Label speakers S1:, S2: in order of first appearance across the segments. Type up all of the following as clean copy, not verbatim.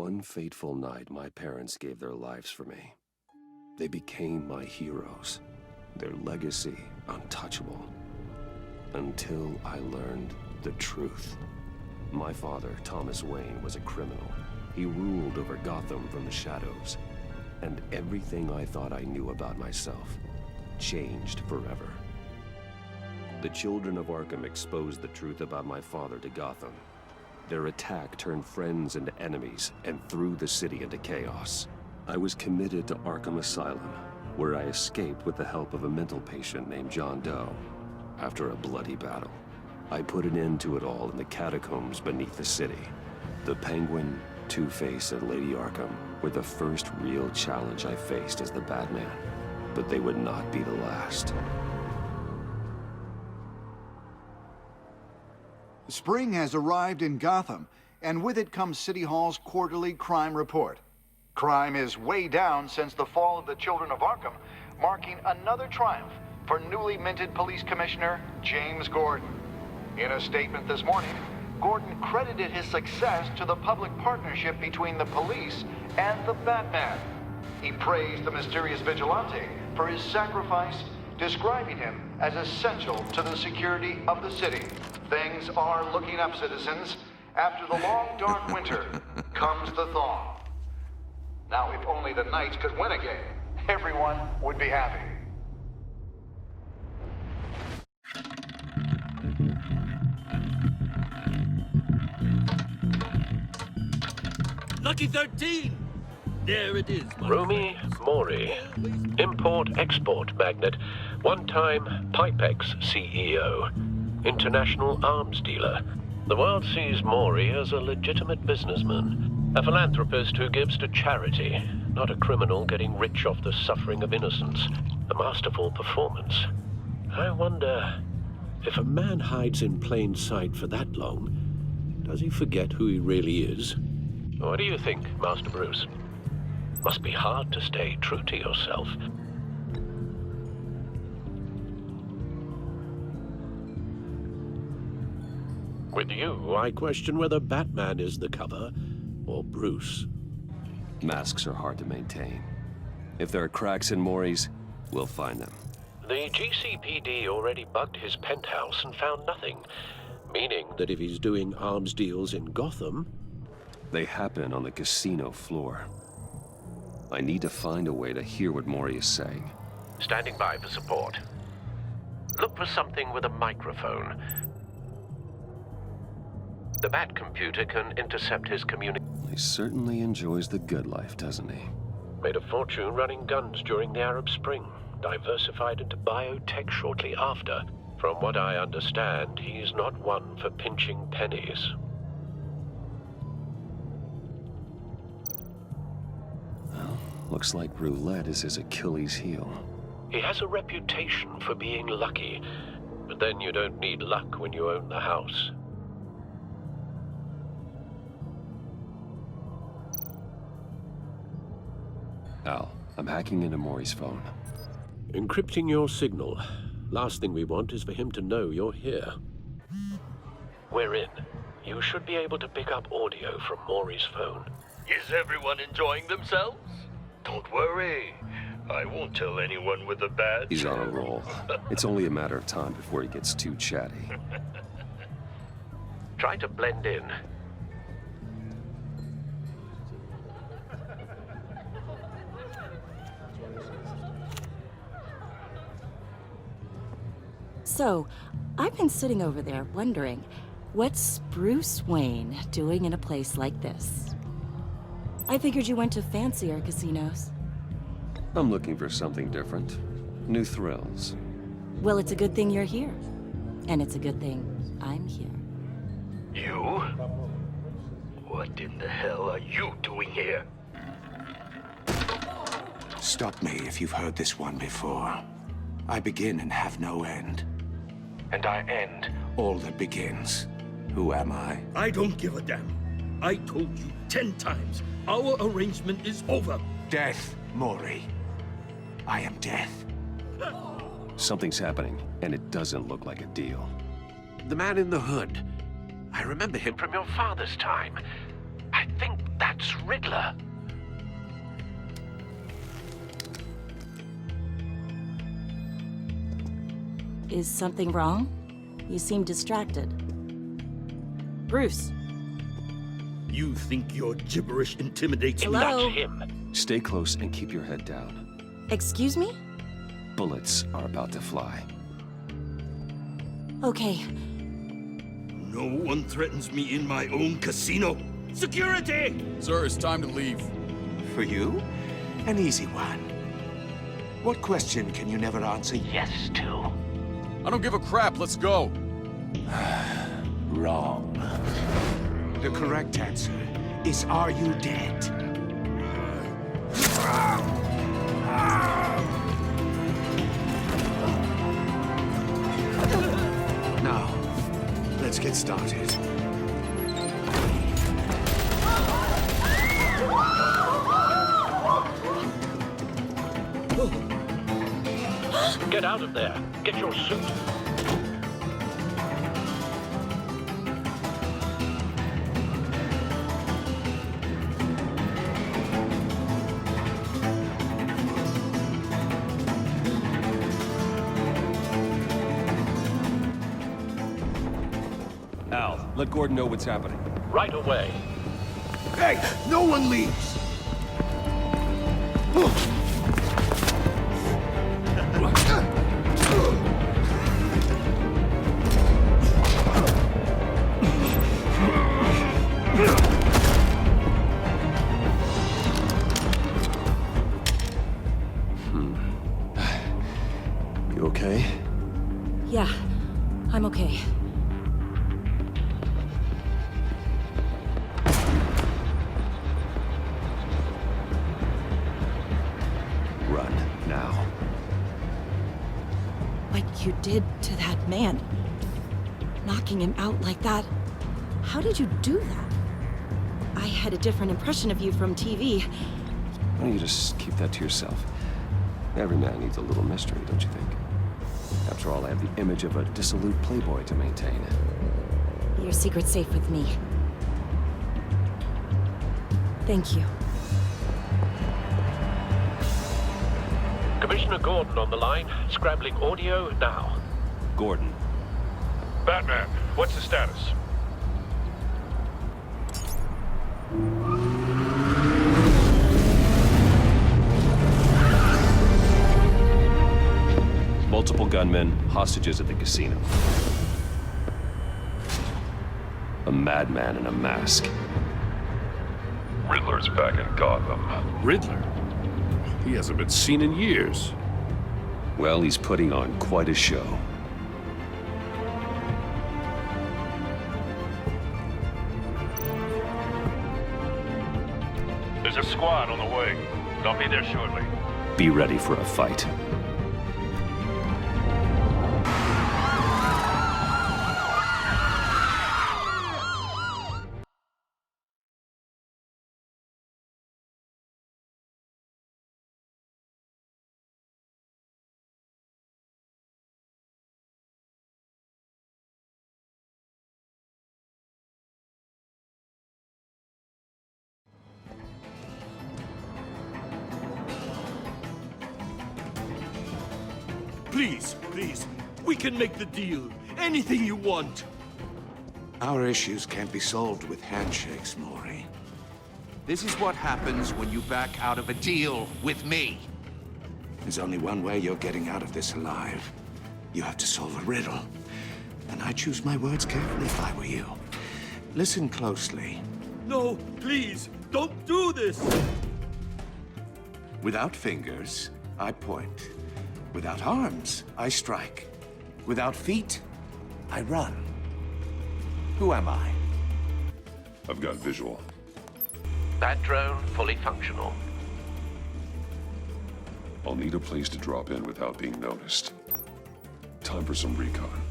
S1: one fateful night, my parents gave their lives for me. They became my heroes, their legacy untouchable. Until I learned the truth. My father, Thomas Wayne, was a criminal. He ruled over Gotham from the shadows. And everything I thought I knew about myself changed forever. The children of Arkham exposed the truth about my father to Gotham. Their attack turned friends into enemies and threw the city into chaos. I was committed to Arkham Asylum, where I escaped with the help of a mental patient named John Doe. After a bloody battle, I put an end to it all in the catacombs beneath the city. The Penguin, Two-Face, and Lady Arkham were the first real challenge I faced as the Batman, but they would not be the last.
S2: Spring has arrived in Gotham, and with it comes City Hall's quarterly crime report. Crime is way down since the fall of the Children of Arkham, marking another triumph for newly minted Police Commissioner James Gordon. In a statement this morning, Gordon credited his success to the public partnership between the police and the Batman. He praised the mysterious vigilante for his sacrifice, describing him as essential to the security of the city. Things are looking up, citizens. After the long, dark winter comes the thaw. Now, if only the Knights could win again, everyone would be happy.
S3: Lucky 13! There it is,
S4: Rumi Mori, import-export magnate, one-time Pipex CEO, international arms dealer. The world sees Mori as a legitimate businessman, a philanthropist who gives to charity, not a criminal getting rich off the suffering of innocence. A masterful performance. I wonder, if a man hides in plain sight for that long, does he forget who he really is? What do you think, Master Bruce? Must be hard to stay true to yourself. With you, I question whether Batman is the cover, or Bruce.
S1: Masks are hard to maintain. If there are cracks in Mori's, we'll find them.
S4: The GCPD already bugged his penthouse and found nothing, meaning that if he's doing arms deals in Gotham...
S1: They happen on the casino floor. I need to find a way to hear what Mori is saying.
S4: Standing by for support. Look for something with a microphone. The Bat computer can intercept his communication.
S1: He certainly enjoys the good life, doesn't he?
S4: Made a fortune running guns during the Arab Spring. Diversified into biotech shortly after. From what I understand, he's not one for pinching pennies.
S1: Well, looks like roulette is his Achilles heel.
S4: He has a reputation for being lucky, but then you don't need luck when you own the house.
S1: Al, I'm hacking into Mori's phone.
S4: Encrypting your signal. Last thing we want is for him to know you're here. We're in. You should be able to pick up audio from Mori's phone.
S3: Is everyone enjoying themselves? Don't worry. I won't tell anyone with a badge.
S1: He's on a roll. It's only a matter of time before he gets too chatty.
S4: Try to blend in.
S5: So, I've been sitting over there wondering, what's Bruce Wayne doing in a place like this? I figured you went to fancier casinos.
S1: I'm looking for something different. New thrills.
S5: Well, it's a good thing you're here. And it's a good thing I'm here.
S3: You? What in the hell are you doing here?
S6: Stop me if you've heard this one before. I begin and have no end. And I end all that begins. Who am I?
S3: I don't give a damn. I told you 10 times. Our arrangement is over.
S6: Death, Mori. I am death.
S1: Something's happening, and it doesn't look like a deal.
S4: The man in the hood. I remember him from your father's time. I think That's Riddler.
S5: Is something wrong? You seem distracted. Bruce.
S3: You think your gibberish intimidates me?
S5: Hello?
S4: That's him.
S1: Stay close and keep your head down.
S5: Excuse me?
S1: Bullets are about to fly.
S5: Okay.
S3: No one threatens me in my own casino. Security!
S7: Sir, it's time to leave.
S6: For you? An easy one. What question can you never answer yes to?
S7: I don't give a crap, let's go.
S6: Wrong. The correct answer is, are you dead? Now, let's get started.
S4: Get out of there. Get your suit.
S1: Al, let Gordon know what's happening.
S4: Right away.
S6: Hey, no one leaves!
S1: You okay?
S5: Yeah, I'm okay.
S1: Run, now.
S5: What you did to that man. Knocking him out like that. How did you do that? I had a different impression of you from TV.
S1: Why don't you just keep that to yourself? Every man needs a little mystery, don't you think? After all, I have the image of a dissolute playboy to maintain.
S5: Your secret's safe with me. Thank you.
S4: Commissioner Gordon on the line. Scrambling audio now.
S1: Gordon.
S8: Batman, what's the status?
S1: Multiple gunmen, hostages at the casino. A madman in a mask.
S8: Riddler's back in Gotham.
S9: Riddler? He hasn't been seen in years.
S1: Well, he's putting on quite a show.
S8: There's a squad on the way. They'll be there shortly.
S1: Be ready for a fight.
S3: Please, please, we can make the deal. Anything you want.
S6: Our issues can't be solved with handshakes, Maury.
S10: This is what happens when you back out of a deal with me.
S6: There's only one way you're getting out of this alive. You have to solve a riddle. And I choose my words carefully if I were you. Listen closely.
S3: No, please, don't do this.
S6: Without fingers, I point. Without arms, I strike. Without feet, I run. Who am I?
S8: I've got visual.
S4: That drone fully functional.
S8: I'll need a place to drop in without being noticed. Time for some recon.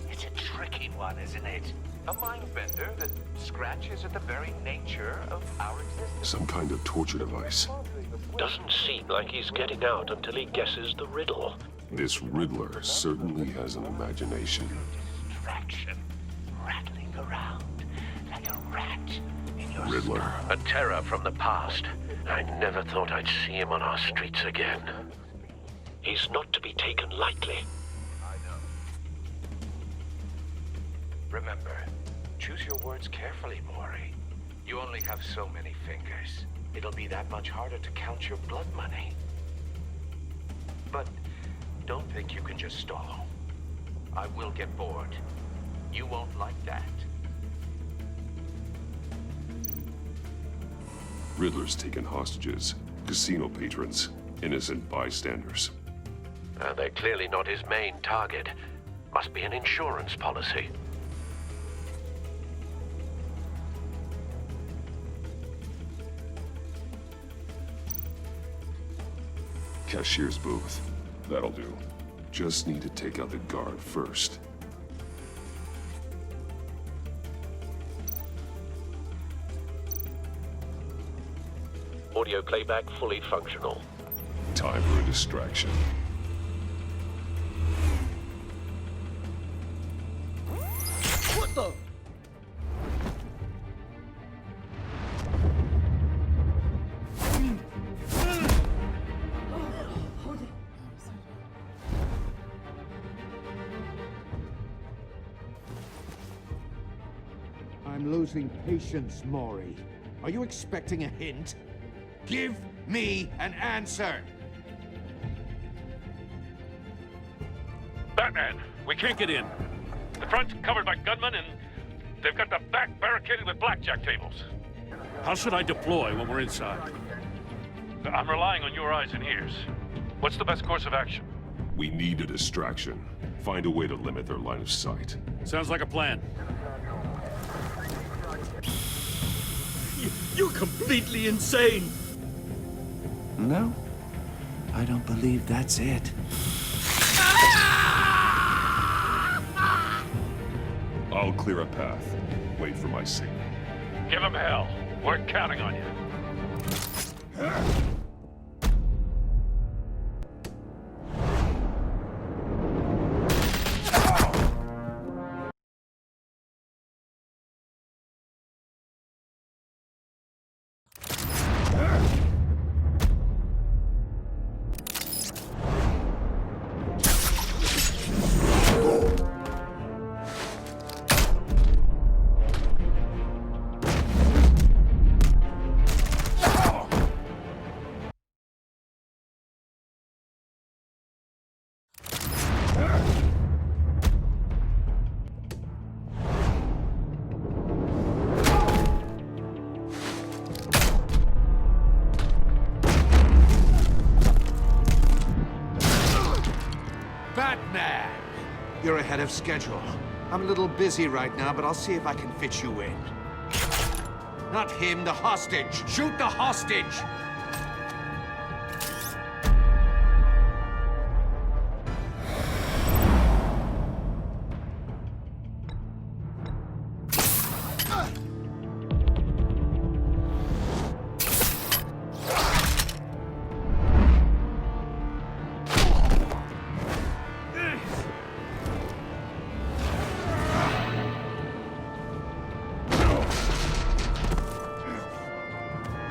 S10: It's a tricky one, isn't it? A mind bender that scratches at the very nature of our existence.
S8: Some kind of torture device.
S4: Doesn't seem like he's getting out until he guesses the riddle.
S8: This Riddler certainly has an imagination.
S10: Distraction, rattling around like a rat in your
S8: Riddler.
S4: A terror from the past. I never thought I'd see him on our streets again. He's not to be taken lightly.
S10: I know. Remember, choose your words carefully, Maury. You only have so many fingers. It'll be that much harder to count your blood money. But don't think you can just stall. I will get bored. You won't like that.
S8: Riddler's taken hostages, casino patrons, innocent bystanders.
S4: They're clearly not his main target. Must be an insurance policy.
S8: Cashier's booth. That'll do. Just need to take out the guard first.
S4: Audio playback fully functional.
S8: Time for a distraction.
S7: What the?
S6: I'm losing patience, Maury. Are you expecting a hint? Give me an answer!
S11: Batman, we can't get in. The front's covered by gunmen, and they've got the back barricaded with blackjack tables.
S9: How should I deploy when we're inside?
S11: I'm relying on your eyes and ears. What's the best course of action?
S8: We need a distraction. Find a way to limit their line of sight.
S9: Sounds like a plan. You're completely insane!
S6: No, I don't believe that's it.
S8: I'll clear a path. Wait for my signal.
S11: Give them hell. We're counting on you.
S6: Batman! You're ahead of schedule. I'm a little busy right now, but I'll see if I can fit you in. Not him, the hostage! Shoot the hostage!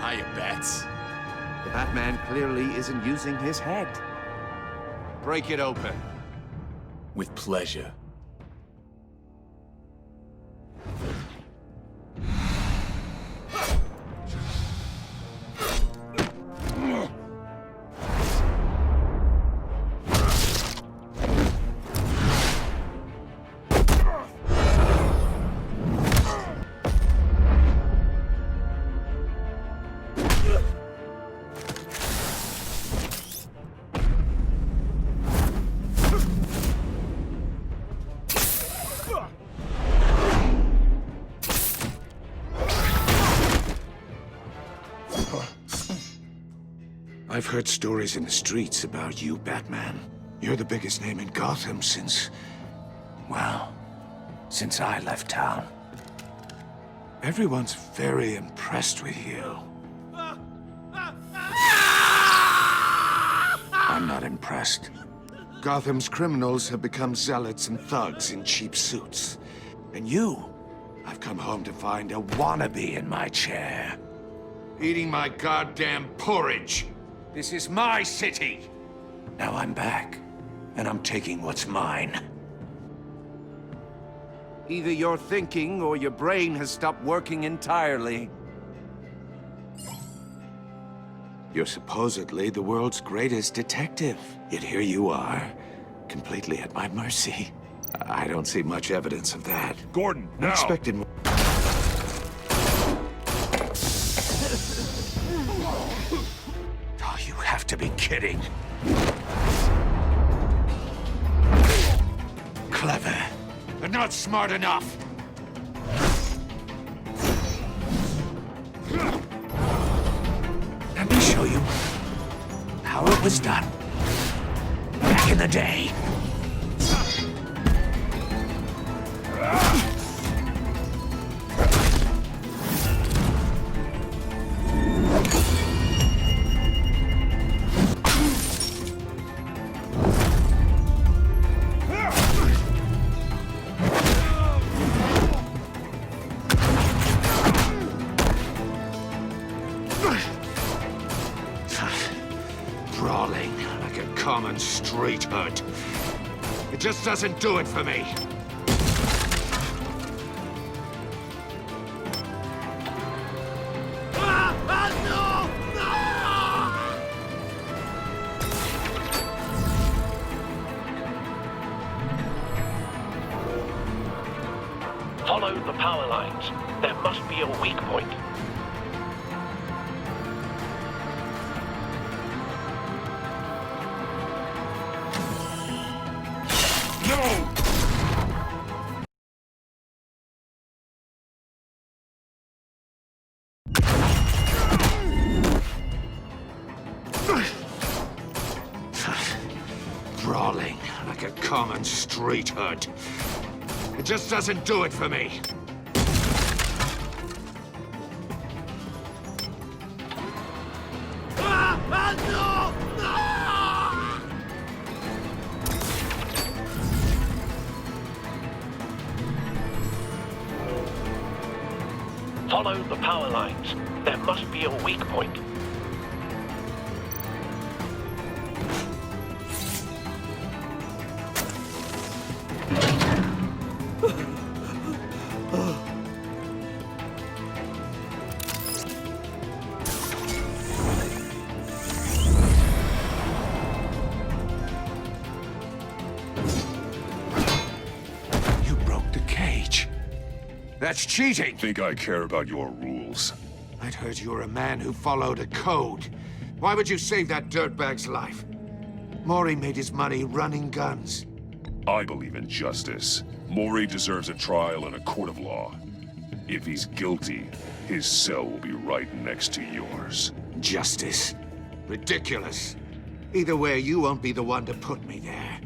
S7: Hiya, Bats.
S6: The Batman clearly isn't using his head. Break it open.
S7: With pleasure.
S6: I've heard stories in the streets about you, Batman. You're the biggest name in Gotham since... well, since I left town. Everyone's very impressed with you. I'm not impressed. Gotham's criminals have become zealots and thugs in cheap suits. And you I've come home to find a wannabe in my chair. Eating my goddamn porridge. This is my city. Now I'm back, and I'm taking what's mine. Either you're thinking or your brain has stopped working entirely. You're supposedly the world's greatest detective. Yet here you are, completely at my mercy. I don't see much evidence of that.
S9: Gordon,
S6: I
S9: now!
S6: expected more. Oh, you have to be kidding. Clever, but not smart enough. Let me show you how it was done back in the day. Brawling like a common street hood. It just doesn't do it for me.
S4: Follow the power lines. There must be a weak point.
S9: No!
S6: Brawling like a common street hood. It just doesn't do it for me.
S4: Follow the power lines. There must be a weak point.
S6: You broke the cage. That's cheating.
S8: Think I care about your rules?
S6: I'd heard you were a man who followed a code. Why would you save that dirtbag's life? Maury made his money running guns.
S8: I believe in justice. Maury deserves a trial in a court of law. If he's guilty, his cell will be right next to yours.
S6: Justice? Ridiculous. Either way, you won't be the one to put me there.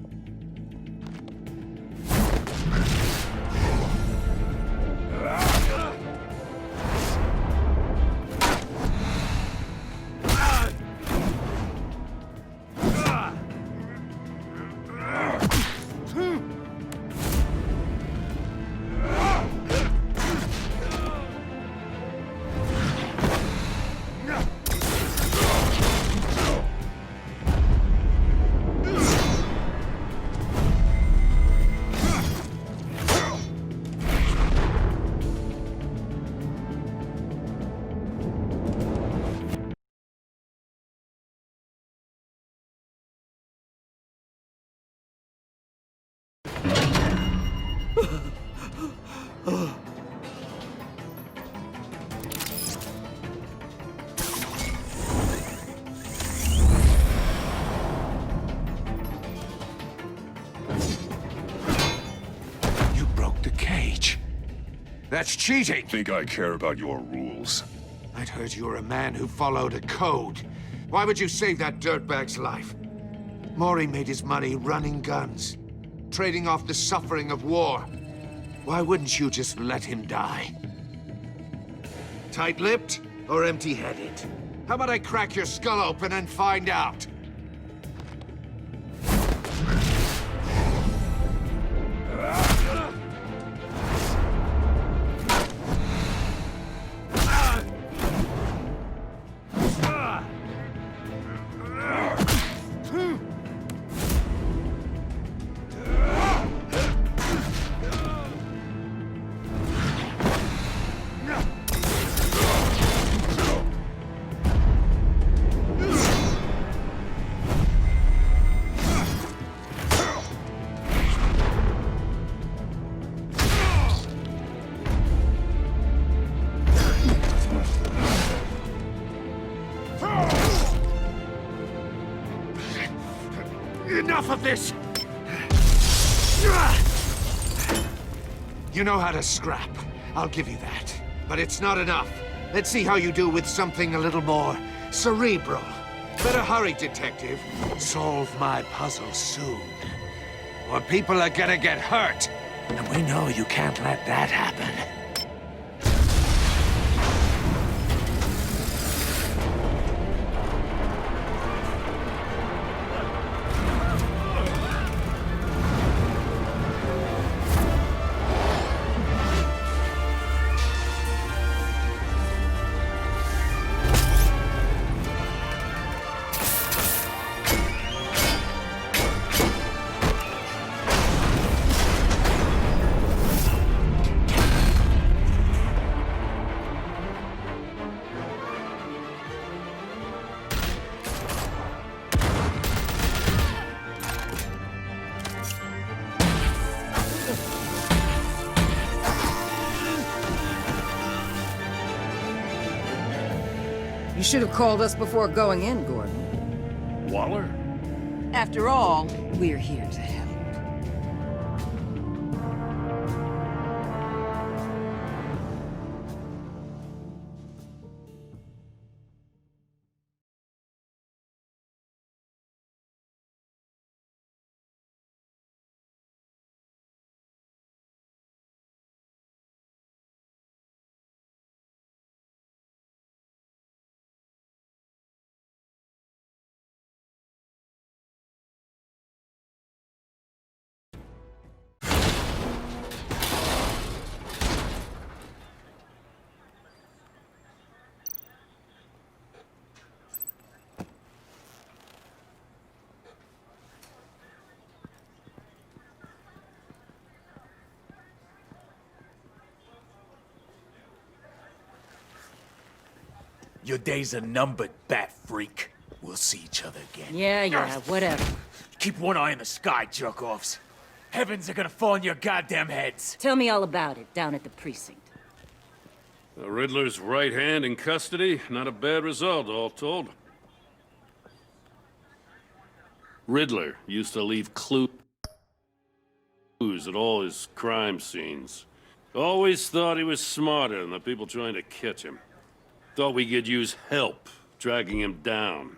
S6: You broke the cage. That's cheating.
S8: Think I care about your rules?
S6: I'd heard you were a man who followed a code. Why would you save that dirtbag's life? Maury made his money running guns, trading off the suffering of war. Why wouldn't you just let him die? Tight-lipped or empty-headed? How about I crack your skull open and find out? enough of this! You know how to scrap. I'll give you that. But it's not enough. Let's see how you do with something a little more cerebral. Better hurry, detective. Solve my puzzle soon. Or people are gonna get hurt. And we know you can't let that happen.
S12: You should have called us before going in, Gordon.
S9: Waller?
S12: After all, we're here to help.
S7: Your days are numbered, bat freak. We'll see each other again.
S5: Yeah, whatever.
S7: Keep one eye in the sky, jerk-offs. Heavens are gonna fall on your goddamn heads.
S5: Tell me all about it down at the precinct.
S9: The Riddler's right hand in custody. Not a bad result, all told. Riddler used to leave clues at all his crime scenes. Always thought he was smarter than the people trying to catch him. Thought we could use help dragging him down.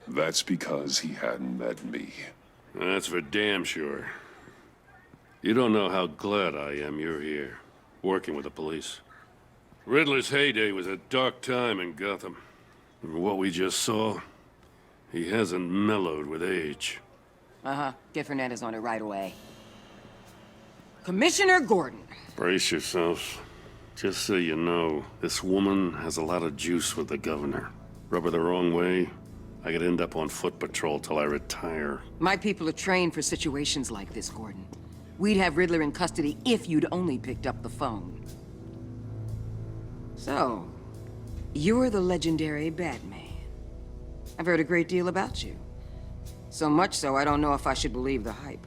S8: That's because he hadn't met me.
S9: That's for damn sure. You don't know how glad I am you're here, working with the police. Riddler's heyday was a dark time in Gotham. And what we just saw, he hasn't mellowed with age.
S12: Uh-huh. Get Fernandez on it right away. Commissioner Gordon.
S9: Brace yourselves. Just so you know, this woman has a lot of juice with the governor. Rub her the wrong way, I could end up on foot patrol till I retire.
S12: My people are trained for situations like this, Gordon. We'd have Riddler in custody if you'd only picked up the phone. So, you're the legendary Batman. I've heard a great deal about you. So much so, I don't know if I should believe the hype.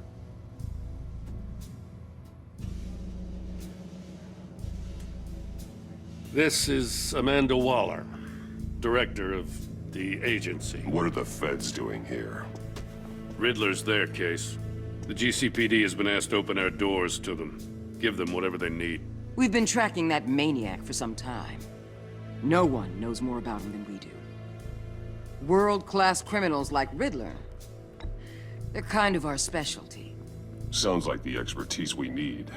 S9: This is Amanda Waller, director of the agency.
S8: What are the feds doing here?
S9: Riddler's their case. The GCPD has been asked to open our doors to them. Give them whatever they need.
S12: We've been tracking that maniac for some time. No one knows more about him than we do. World-class criminals like Riddler. They're kind of our specialty.
S8: Sounds like the expertise we need.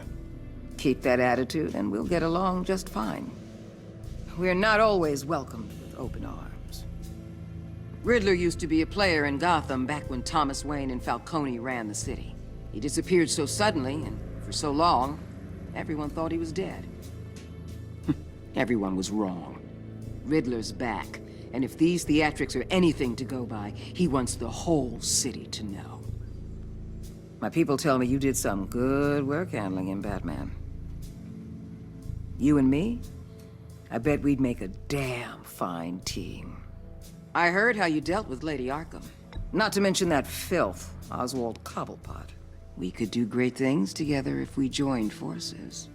S12: Keep that attitude and we'll get along just fine. We're not always welcomed with open arms. Riddler used to be a player in Gotham back when Thomas Wayne and Falcone ran the city. He disappeared so suddenly and for so long, everyone thought he was dead. Everyone was wrong. Riddler's back, and if these theatrics are anything to go by, he wants the whole city to know. My people tell me you did some good work handling him, Batman. You and me? I bet we'd make a damn fine team. I heard how you dealt with Lady Arkham. Not to mention that filth, Oswald Cobblepot. We could do great things together if we joined forces.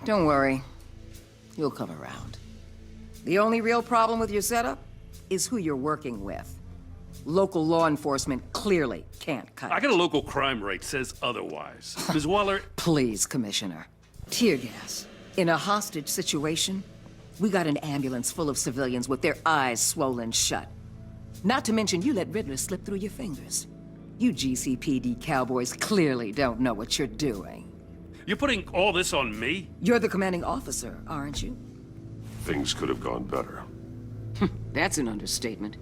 S12: Don't worry. You'll come around. The only real problem with your setup? is who you're working with. Local law enforcement clearly can't cut
S9: I
S12: it.
S9: got a local crime rate says otherwise. Ms. Waller,
S12: Please, Commissioner. Tear gas. In a hostage situation, we got an ambulance full of civilians with their eyes swollen shut. Not to mention you let Riddler slip through your fingers. You GCPD cowboys clearly don't know what you're doing.
S9: you're putting all this on me?
S12: You're the commanding officer, aren't you?
S1: Things could have gone better.
S12: That's an understatement.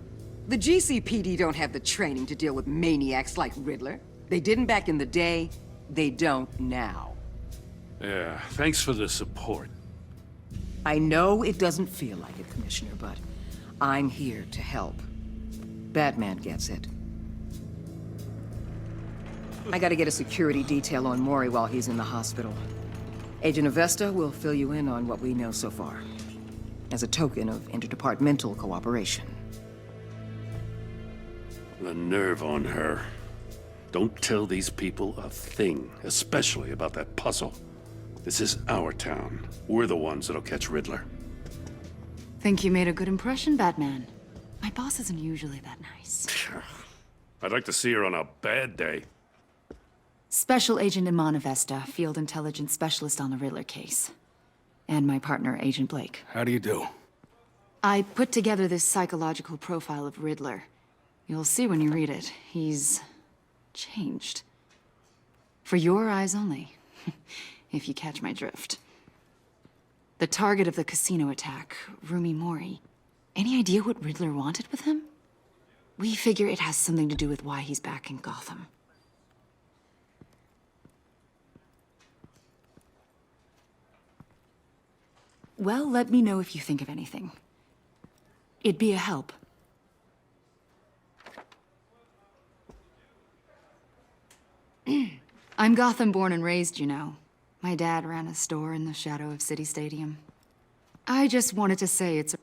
S12: The GCPD don't have the training to deal with maniacs like Riddler. They didn't back in the day, they don't now.
S9: Yeah, thanks for the support.
S12: I know it doesn't feel like it, Commissioner, but I'm here to help. Batman gets it. I gotta get a security detail on Maury while he's in the hospital. Agent Avesta will fill you in on what we know so far, as a token of interdepartmental cooperation.
S9: The nerve on her. Don't tell these people a thing, especially about that puzzle. This is our town. We're the ones that'll catch Riddler.
S13: Think you made a good impression, Batman? My boss isn't usually that nice.
S9: I'd like to see her on a bad day.
S13: Special Agent Iman Avesta, Field Intelligence Specialist on the Riddler case. And my partner, Agent Blake.
S7: How do you do?
S13: I put together this psychological profile of Riddler. You'll see when you read it. He's changed. For your eyes only, if you catch my drift. The target of the casino attack, Rumi Mori. Any idea what Riddler wanted with him? We figure it has something to do with why he's back in Gotham. Well, let me know if you think of anything. It'd be a help. I'm Gotham born and raised, you know. My dad ran a store in the shadow of City Stadium. I just wanted to say it's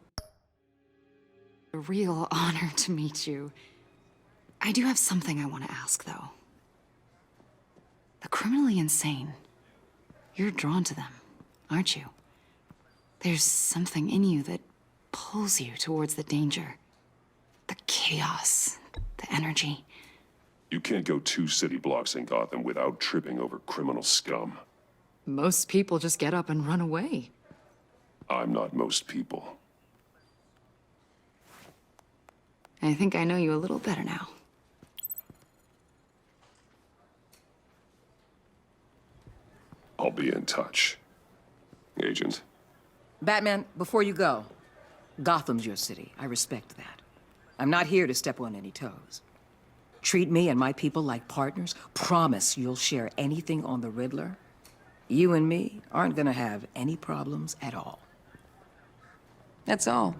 S13: a real honor to meet you. I do have something I want to ask, though. The criminally insane. You're drawn to them, aren't you? There's something in you that pulls you towards the danger. The chaos, the energy.
S8: You can't go 2 city blocks in Gotham without tripping over criminal scum.
S13: Most people just get up and run away.
S8: I'm not most people.
S13: I think I know you a little better now.
S8: I'll be in touch. Agent.
S12: Batman, before you go, Gotham's your city. I respect that. I'm not here to step on any toes. Treat me and my people like partners. Promise you'll share anything on the Riddler. You and me aren't gonna have any problems at all. That's all.